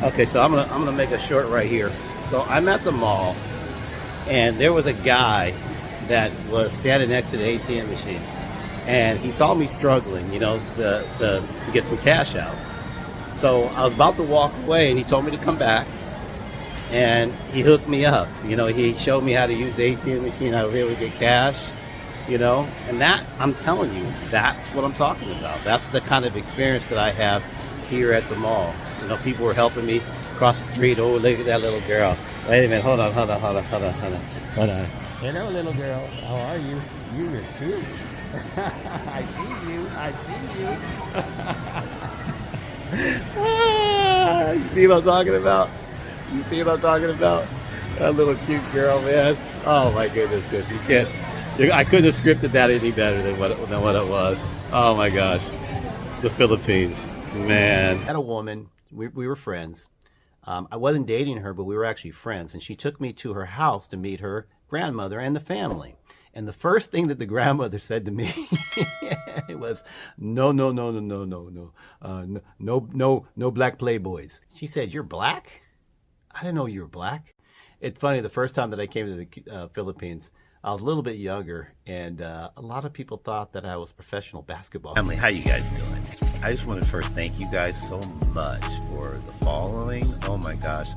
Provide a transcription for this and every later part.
Okay, so I'm gonna make a short right here. So I'm at the mall, and there was a guy that was standing next to the ATM machine, and he saw me struggling, to get some cash out. So I was about to walk away, and he told me to come back, and he hooked me up. He showed me how to use the ATM machine, how to be able to get cash. And that, I'm telling you, that's what I'm talking about. That's the kind of experience that I have here at the mall. People were helping me cross the street. Oh, look at that little girl. Wait a minute, hold on. Hello, little girl. How are you? You're cute. I see you. You see what I'm talking about? That little cute girl, man. Oh my goodness, you can't. I couldn't have scripted that any better than what it was. Oh my gosh, the Philippines, man. I had a woman. We were friends. I wasn't dating her, but we were actually friends. And she took me to her house to meet her grandmother and the family. And the first thing that the grandmother said to me, it was, no black playboys. She said, "You're black? I didn't know you were black." It's funny. The first time that I came to the Philippines, I was a little bit younger, and a lot of people thought that I was a professional basketball. Family, how you guys doing? I just want to first thank you guys so much for the following. Oh my gosh.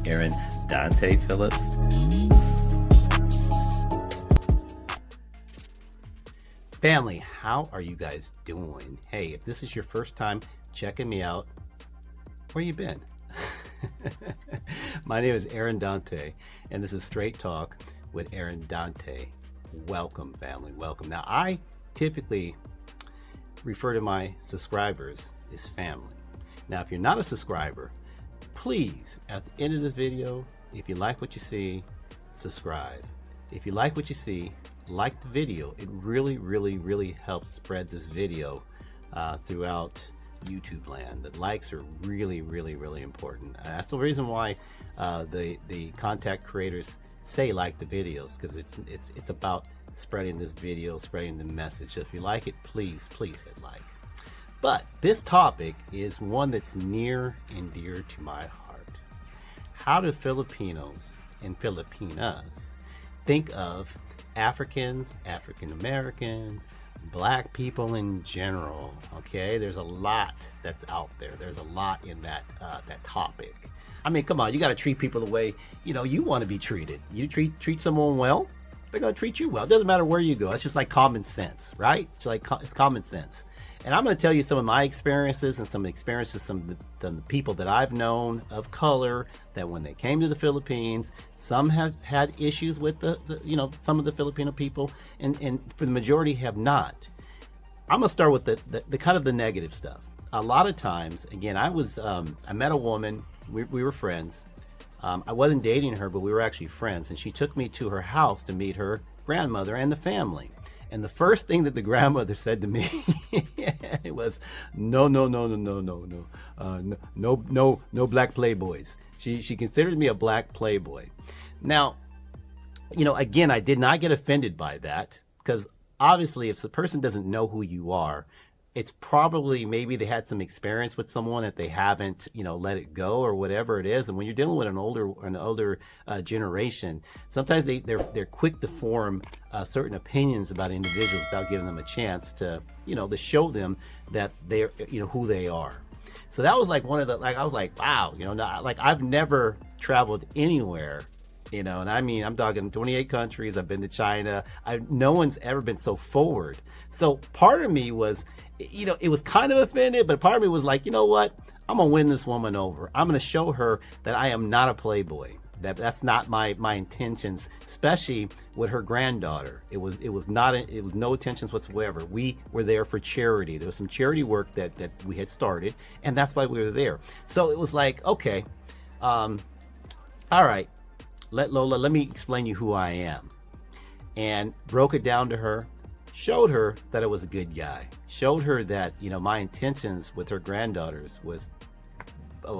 Aaron Dante Phillips. Family, how are you guys doing? Hey, if this is your first time checking me out, where you been? My name is Aaron Dante, and this is Straight Talk with Aaron Dante. Welcome, family. Welcome. Now, I typically refer to my subscribers as family. Now, if you're not a subscriber, please, at the end of this video, if you like what you see, subscribe. If you like what you see, like the video. It really, really, really helps spread this video throughout YouTube land. The likes are really, really, really important. That's the reason why the content creators say like the videos, because it's about spreading this video, spreading the message. So if you like it, please hit like. But this topic is one that's near and dear to my heart. How do Filipinos and Filipinas think of Africans, African Americans, black people in general? Okay, there's a lot that's out there. There's a lot in that topic. I mean, come on, you got to treat people the way you want to be treated. You treat someone well, they're gonna treat you well. It doesn't matter where you go. It's just like common sense, right? It's common sense. And I'm going to tell you some of my experiences and some experiences from the people that I've known of color, that when they came to the Philippines, some have had issues with some of the Filipino people, and for the majority have not. I'm going to start with the kind of the negative stuff. A lot of times, again, I met a woman, we were friends. I wasn't dating her, but we were actually friends, and she took me to her house to meet her grandmother and the family. And the first thing that the grandmother said to me, it was, no black playboys. She considered me a black playboy. Now, again, I did not get offended by that, because obviously if the person doesn't know who you are, it's probably maybe they had some experience with someone that they haven't, let it go or whatever it is. And when you're dealing with an older generation, sometimes they're quick to form certain opinions about individuals without giving them a chance to, to show them that they're, who they are. So that was like one of the, I was like, wow, I've never traveled anywhere, and I mean, I'm talking 28 countries. I've been to China. No one's ever been so forward. So part of me was, it was kind of offended, but part of me was like, you know what? I'm going to win this woman over. I'm going to show her that I am not a playboy. That's not my intentions, especially with her granddaughter. It was no intentions whatsoever. We were there for charity. There was some charity work that we had started, and that's why we were there. So it was like, okay, all right, let me explain you who I am. And broke it down to her, showed her that I was a good guy, showed her that, my intentions with her granddaughters was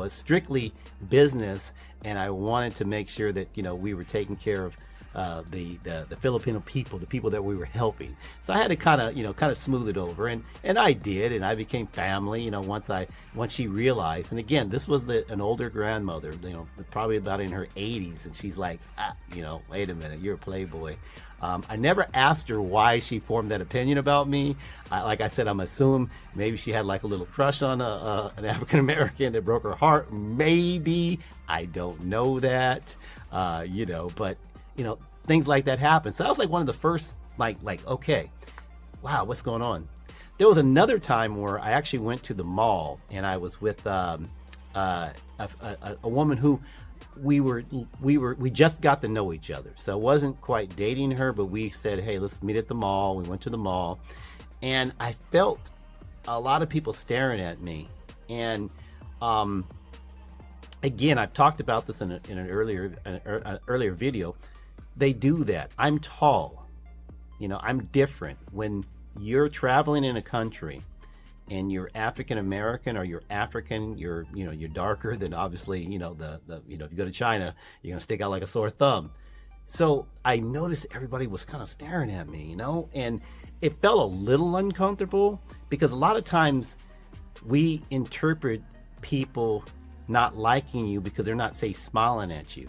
strictly business, and I wanted to make sure that, we were taking care the Filipino people, the people that we were helping. So I had to kind of smooth it over, and I did, and I became family. Once she realized, and again, this was an older grandmother, probably about in her 80s, and she's like, wait a minute, you're a playboy. I never asked her why she formed that opinion about me. Like I said, I'm assuming maybe she had like a little crush on an African American that broke her heart. Maybe, I don't know that, but things like that happen. So that was like one of the first, like, okay, wow, what's going on? There was another time where I actually went to the mall, and I was with a woman who we just got to know each other. So I wasn't quite dating her, but we said, hey, let's meet at the mall. We went to the mall, and I felt a lot of people staring at me. And again, I've talked about this in an earlier video. They do that. I'm tall. I'm different. When you're traveling in a country and you're African American, or you're African, you're darker than, obviously, if you go to China, you're gonna stick out like a sore thumb. So I noticed everybody was kind of staring at me, and it felt a little uncomfortable, because a lot of times we interpret people not liking you because they're not, say, smiling at you.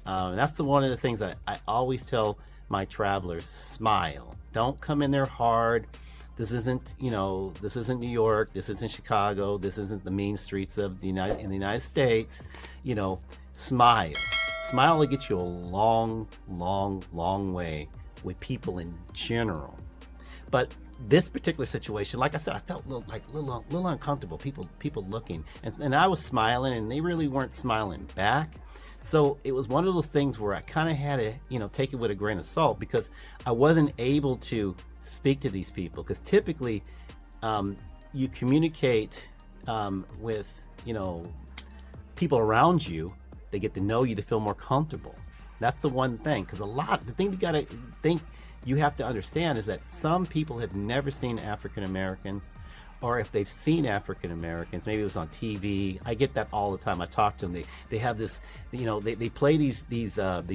That's one of the things I always tell my travelers: smile. Don't come in there hard. This isn't New York. This isn't Chicago. This isn't the mean streets of the United States. Smile. Smile will get you a long, long, long way with people in general. But this particular situation, like I said, I felt a little uncomfortable. People looking, and I was smiling, and they really weren't smiling back. So it was one of those things where I kind of had to, take it with a grain of salt, because I wasn't able to speak to these people, because typically you communicate with people around you. They get to know you, to feel more comfortable. That's the one thing, because the thing you have to understand is that some people have never seen African Americans, or if they've seen African Americans, maybe it was on TV. I get that all the time. I talk to them. They have this, they play these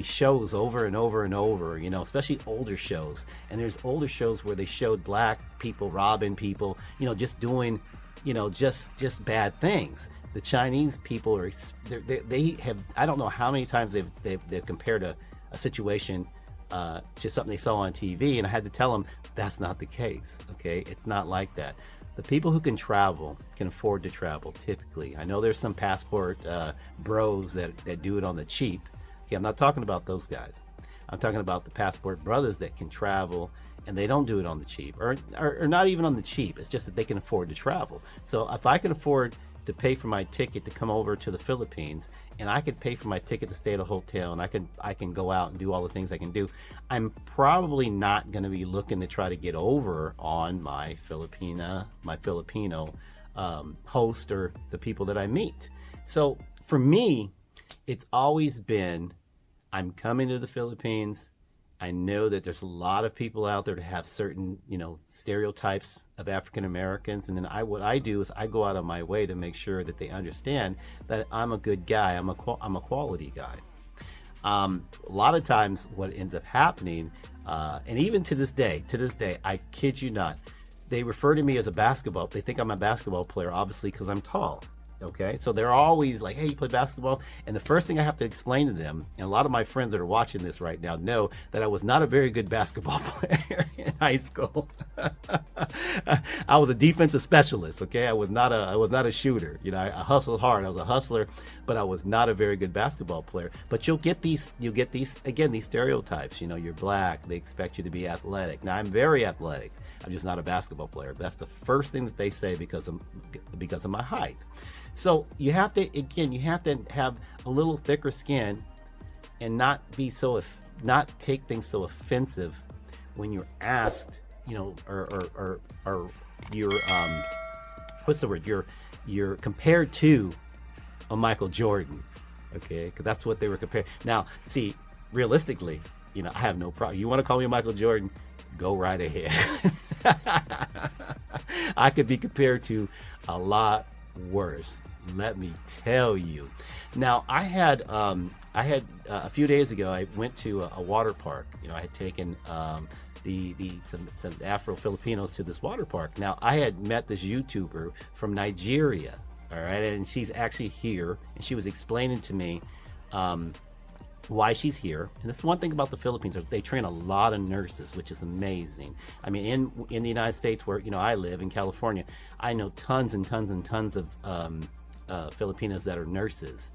shows over and over and over, especially older shows. And there's older shows where they showed black people robbing people, just doing, just bad things. The Chinese people they have, I don't know how many times they've compared a situation to something they saw on TV, and I had to tell them that's not the case. Okay, it's not like that. The people who can travel can afford to travel, typically. I know there's some passport bros that do it on the cheap. Okay, I'm not talking about those guys. I'm talking about the passport brothers that can travel, and they don't do it on the cheap, or not even on the cheap. It's just that they can afford to travel. So if I can afford to pay for my ticket to come over to the Philippines, and I could pay for my ticket to stay at a hotel, and I can go out and do all the things I can do, I'm probably not going to be looking to try to get over on my Filipino host, or the people that I meet. So for me, it's always been, I'm coming to the Philippines. I know that there's a lot of people out there that have certain, stereotypes of African Americans, and then what I do is I go out of my way to make sure that they understand that I'm a good guy. I'm a quality guy. A lot of times, what ends up happening, and even to this day, I kid you not, they refer to me as a basketball. They think I'm a basketball player, obviously, because I'm tall. Okay, so they're always like, hey, you play basketball? And the first thing I have to explain to them, and a lot of my friends that are watching this right now know that I was not a very good basketball player in high school. I was a defensive specialist. Okay, I was not a shooter. I hustled hard. I was a hustler, but I was not a very good basketball player. But you'll get these again, these stereotypes. You're black. They expect you to be athletic. Now, I'm very athletic. I'm just not a basketball player. That's the first thing that they say because of my height. So you have to have a little thicker skin, and not take things so offensive when you're asked, or you're what's the word? You're compared to a Michael Jordan, okay? Because that's what they were compared. Now, see, realistically, I have no problem. You want to call me Michael Jordan? Go right ahead. I could be compared to a lot worse. let me tell you. Now, I had a few days ago, I went to a water park. I had taken some Afro Filipinos to this water park. Now, I had met this YouTuber from Nigeria, all right, and she's actually here, and she was explaining to me why she's here. And that's one thing about the Philippines, they train a lot of nurses, which is amazing. I mean, in the United States, where I live in California, I know tons and tons and tons of Filipinos that are nurses.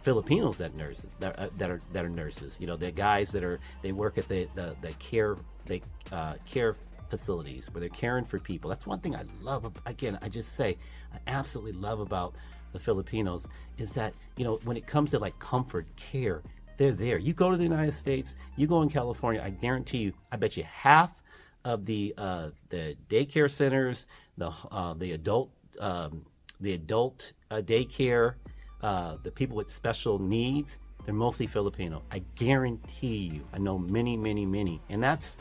Filipinos that are nurses. The guys they work at the care facilities where they're caring for people. That's one thing I love. Again, I just say I absolutely love about the Filipinos is that when it comes to like comfort care, they're there. You go to the United States, you go in California, I guarantee you, I bet you half of the daycare centers, the adult daycare, the people with special needs, they're mostly Filipino. I guarantee you. I know many, many, many, and that's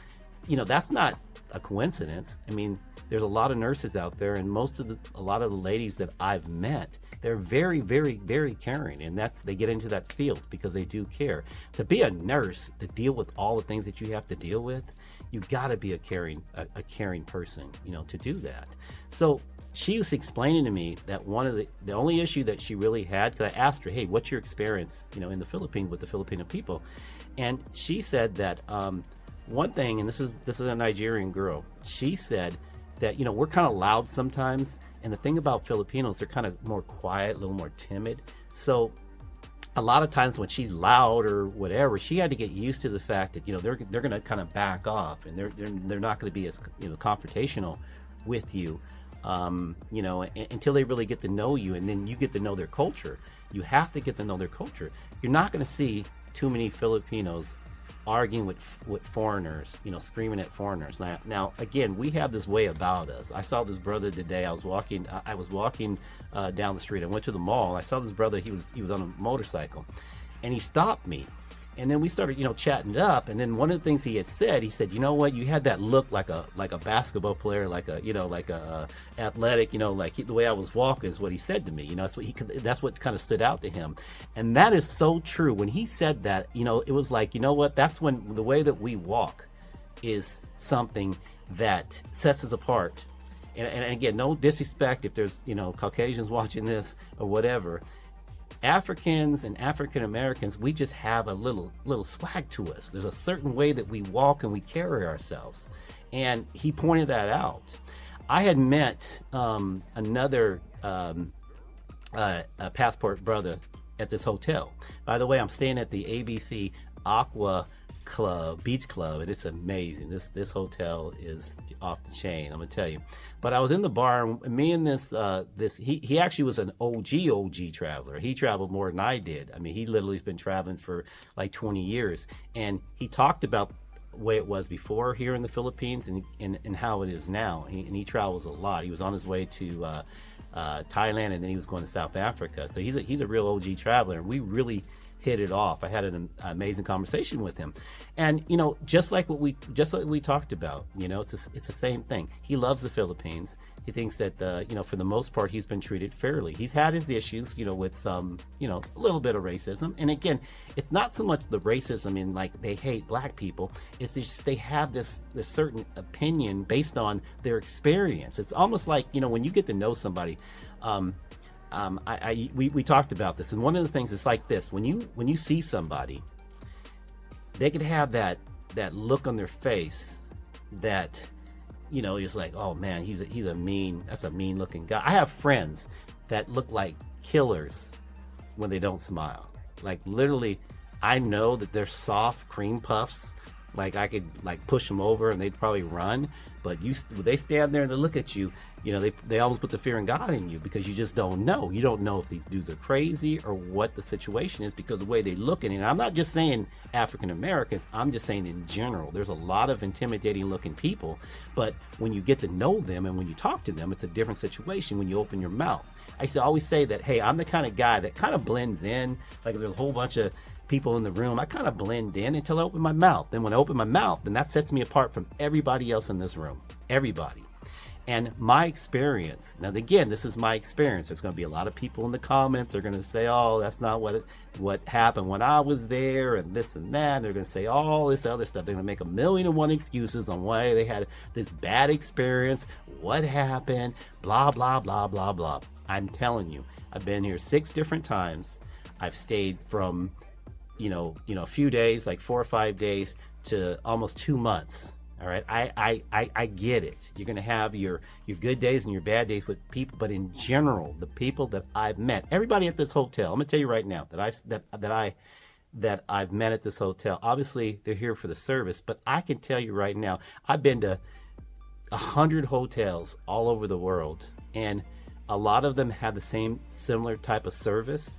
not a coincidence. I mean, there's a lot of nurses out there, and a lot of the ladies that I've met, they're very, very, very caring, and they get into that field because they do care. To be a nurse, to deal with all the things that you have to deal with, you got to be a caring person, to do that. So she was explaining to me that one of the only issue that she really had, because I asked her, hey, what's your experience, in the Philippines with the Filipino people? And she said that one thing, and this is a Nigerian girl, she said that, we're kind of loud sometimes. And the thing about Filipinos, they're kind of more quiet, a little more timid. So a lot of times when she's loud or whatever, she had to get used to the fact that, they're going to kind of back off, and they're not going to be as, confrontational with you. Until they really get to know you, and then you get to know their culture. You have to get to know their culture. You're not going to see too many Filipinos arguing with foreigners, screaming at foreigners. Now, again, we have this way about us. I saw this brother today. I was walking down the street. I went to the mall. I saw this brother. He was on a motorcycle, and he stopped me. And then we started, chatting it up. And then one of the things he said, you know what, you had that look like a basketball player, like a athletic, like the way I was walking is what he said to me. That's what kind of stood out to him. And that is so true. When he said that, it was like, you know what, that's when the way that we walk is something that sets us apart. And again, no disrespect if there's, Caucasians watching this or whatever. Africans and African Americans, we just have a little swag to us. There's a certain way that we walk and we carry ourselves, and he pointed that out. I had met another passport brother at this hotel. By the way, I'm staying at the ABC Aqua Beach Club, and it's amazing. This hotel is off the chain, I'm gonna tell you. But I was in the bar, and me and he actually was an OG traveler. He traveled more than I did. I mean, he literally has been traveling for like 20 years, and he talked about the way it was before here in the Philippines and how it is now. And he travels a lot. He was on his way to Thailand, and then he was going to South Africa. So he's a real OG traveler, and we really hit it off. I had an amazing conversation with him, and just like we talked about, it's the same thing. He loves the Philippines. He thinks that for the most part he's been treated fairly. He's had his issues, with some, a little bit of racism. And again, it's not so much the racism in like they hate black people. It's just they have this certain opinion based on their experience. It's almost like when you get to know somebody. We talked about this, and one of the things is like this: when you see somebody, they could have that look on their face that it's like, oh man, that's a mean looking guy. I have friends that look like killers when they don't smile. Like literally, I know that they're soft cream puffs. Like I could like push them over and they'd probably run, but they stand there and they look at you. They almost put the fear in God in you, because you just don't know. You don't know if these dudes are crazy or what the situation is, because the way they look at it. And I'm not just saying African Americans. I'm just saying in general. There's a lot of intimidating looking people, but when you get to know them and when you talk to them, it's a different situation when you open your mouth. I used to always say that, hey, I'm the kind of guy that kind of blends in. Like if there's a whole bunch of people in the room, I kind of blend in until I open my mouth. Then when I open my mouth, then that sets me apart from everybody else in this room. Everybody. And my experience, now again, this is my experience. There's going to be a lot of people in the comments are going to say, oh, that's not what happened when I was there, and this and that. And they're going to say all this other stuff. They're going to make 1,000,001 excuses on why they had this bad experience, what happened, blah, blah, blah, blah, blah. I'm telling you, I've been here 6 different times. I've stayed from, a few days, like 4 or 5 days, to almost 2 months. All right, I get it. You're going to have your good days and your bad days with people, but in general, the people that I've met, everybody at this hotel, I'm going to tell you right now that I've met at this hotel. Obviously, they're here for the service, but I can tell you right now, I've been to 100 hotels all over the world, and a lot of them have the similar type of service.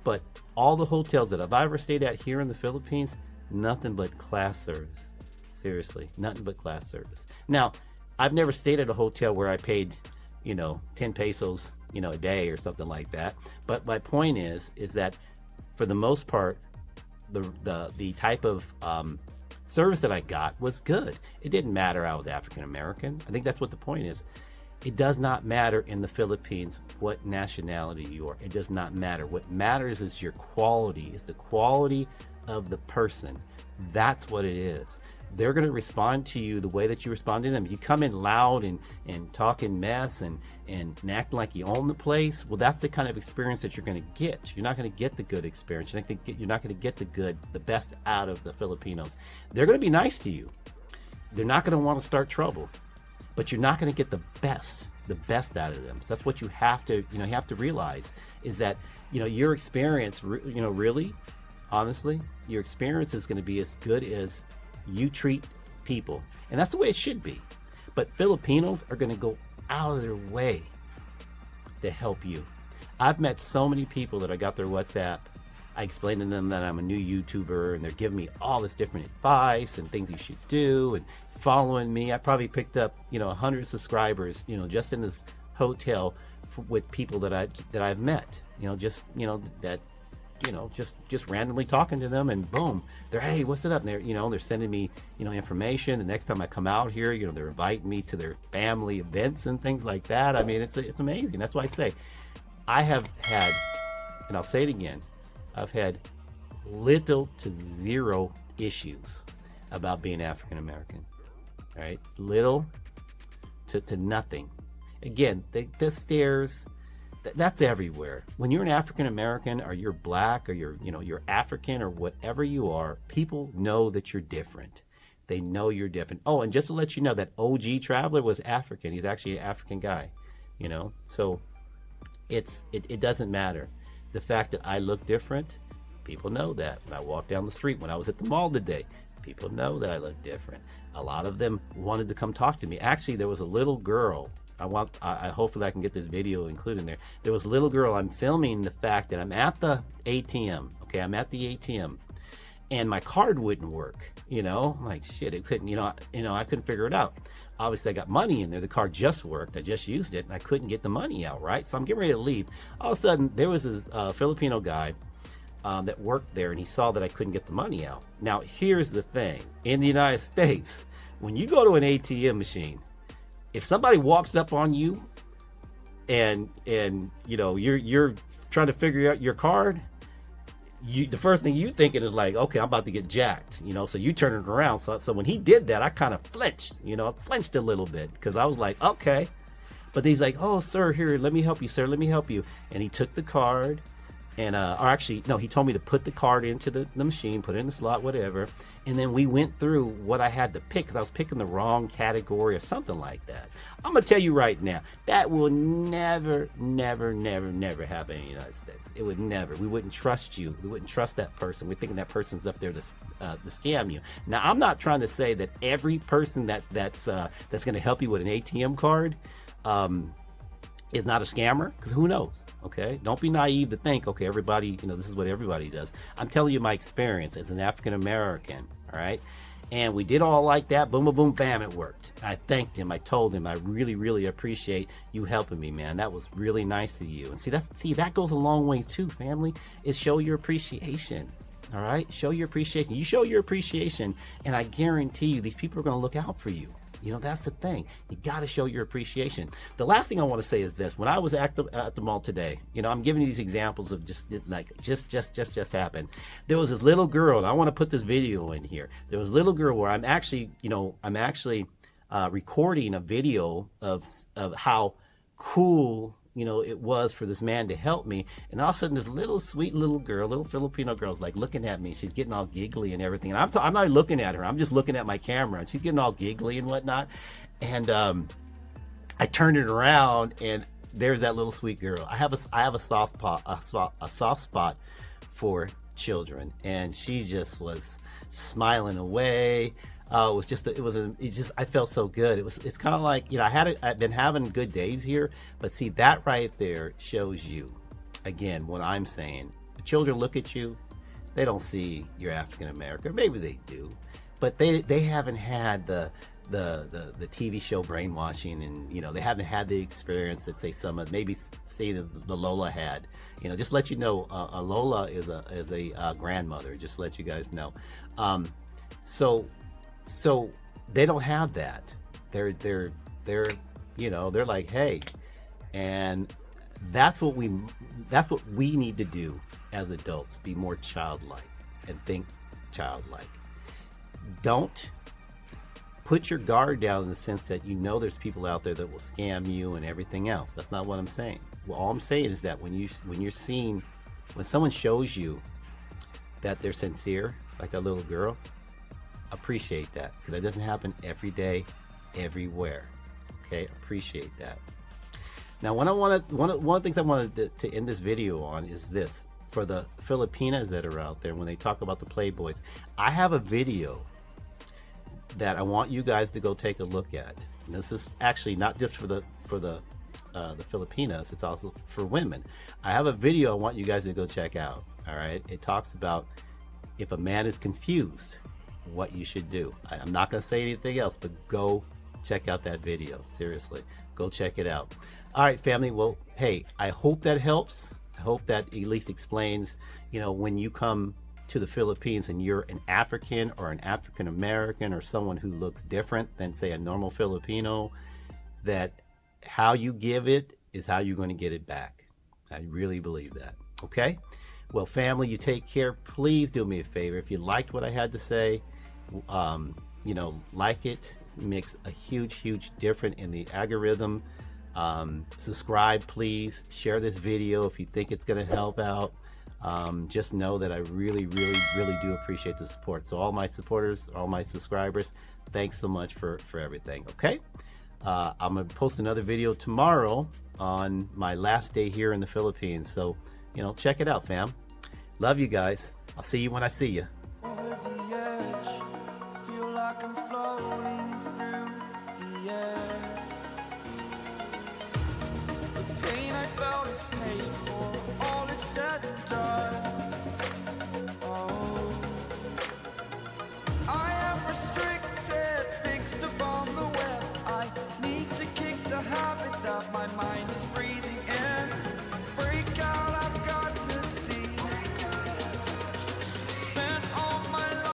But all the hotels that I've ever stayed at here in the Philippines, nothing but class service. Seriously, nothing but class service. Now, I've never stayed at a hotel where I paid, 10 pesos, a day or something like that. But my point is that for the most part, the type of service that I got was good. It didn't matter I was African American. I think that's what the point is. It does not matter in the Philippines what nationality you are. It does not matter. What matters is your quality, is the quality of the person. That's what it is. They're going to respond to you the way that you respond to them. If you come in loud and talking mess and acting like you own the place, well, that's the kind of experience that you're going to get. You're not going to get the good experience. You're not going to get the best out of the Filipinos. They're going to be nice to you. They're not going to want to start trouble, but you're not going to get the best out of them. So that's what you have to realize, is that, your experience, really, honestly, your experience is going to be as good as you treat people, and that's the way it should be. But Filipinos are going to go out of their way to help you. I've met so many people that I got their WhatsApp. I explained to them that I'm a new YouTuber, and they're giving me all this different advice and things you should do, and following me. I probably picked up 100 subscribers just in this hotel with people that I've met, just randomly talking to them, and boom, they're, hey, what's it up? And they're sending me, information. The next time I come out here, they're inviting me to their family events and things like that. I mean, it's amazing. That's why I say I have had, and I'll say it again, I've had little to zero issues about being African American. All right, little to nothing. Again, the stares. That's everywhere. When you're an African American, or you're black, or you're African, or whatever you are, people know that you're different. They know you're different. Oh, and just to let you know, that OG traveler was African. He's actually an African guy. So it doesn't matter. The fact that I look different, people know that. When I walk down the street, when I was at the mall today, people know that I look different. A lot of them wanted to come talk to me. Actually, there was a little girl. Hopefully I can get this video included in there. There was a little girl. I'm filming the fact that I'm at the ATM. Okay, I'm at the ATM, and my card wouldn't work. I'm like, shit, it couldn't. I couldn't figure it out. Obviously, I got money in there. The card just worked. I just used it, and I couldn't get the money out. Right, so I'm getting ready to leave. All of a sudden, there was this Filipino guy that worked there, and he saw that I couldn't get the money out. Now, here's the thing: in the United States, when you go to an ATM machine, if somebody walks up on you and you're trying to figure out your card, the first thing you thinking is like, okay, I'm about to get jacked, so you turn it around. So when he did that, I kind of flinched, flinched a little bit, because I was like, okay. But he's like, oh, sir, here, let me help you, sir, let me help you. And he took the card, and he told me to put the card into the machine, put it in the slot, whatever. And then we went through what I had to pick, because I was picking the wrong category or something like that. I'm going to tell you right now, that will never, never, never, never happen in the United States. It would never. We wouldn't trust you. We wouldn't trust that person. We're thinking that person's up there to scam you. Now, I'm not trying to say that every person that's going to help you with an ATM card is not a scammer, because who knows? Okay, don't be naive to think, okay, everybody, this is what everybody does. I'm telling you my experience as an African American, all right? And we did all like that, boom, boom, boom, bam, it worked. I thanked him. I told him, I really, really appreciate you helping me, man. That was really nice of you. And see, that goes a long ways too, family, is show your appreciation, all right? Show your appreciation. You show your appreciation, and I guarantee you these people are going to look out for you. That's the thing. You got to show your appreciation. The last thing I want to say is this. When I was at the mall today, I'm giving you these examples of just happened. There was this little girl, and I want to put this video in here. There was a little girl where I'm actually recording a video of how cool it was for this man to help me. And all of a sudden, this little sweet little girl, little Filipino girl's like looking at me. She's getting all giggly and everything. And I'm not looking at her. I'm just looking at my camera. And she's getting all giggly and whatnot. And I turned it around, and there's that little sweet girl. I have a soft spot for children, and she just was smiling away. I felt so good. It's kind of like, I've been having good days here, but see, that right there shows you, again, what I'm saying. The children look at you, they don't see you're African American. Maybe they do, but they haven't had the TV show brainwashing, and they haven't had the experience that the Lola had. Just let you know, a Lola is a grandmother. Just to let you guys know. So they don't have that. They're like, hey, and that's what we need to do as adults. Be more childlike and think childlike. Don't put your guard down in the sense that there's people out there that will scam you and everything else. That's not what I'm saying. Well, all I'm saying is that when someone shows you that they're sincere, like that little girl, appreciate that, because that doesn't happen every day, everywhere. Okay, appreciate that. Now, one of the things I wanted to end this video on is this: for the Filipinas that are out there, when they talk about the Playboys, I have a video that I want you guys to go take a look at. And this is actually not just for the Filipinas; it's also for women. I have a video I want you guys to go check out. All right, it talks about if a man is confused, what you should do. I'm not going to say anything else, but go check out that video. Seriously, go check it out. All right, family. Well, hey, I hope that helps. I hope that at least explains, when you come to the Philippines and you're an African or an African American or someone who looks different than, say, a normal Filipino, that how you give it is how you're going to get it back. I really believe that. Okay? Well, family, you take care. Please do me a favor. If you liked what I had to say, like it. It makes a huge difference in the algorithm. Subscribe, please. Share this video if you think it's going to help out. Just know that I really do appreciate the support. So all my supporters, all my subscribers, thanks so much for everything. Okay? I'm going to post another video tomorrow on my last day here in the Philippines. So, check it out, fam. Love you guys. I'll see you when I see you.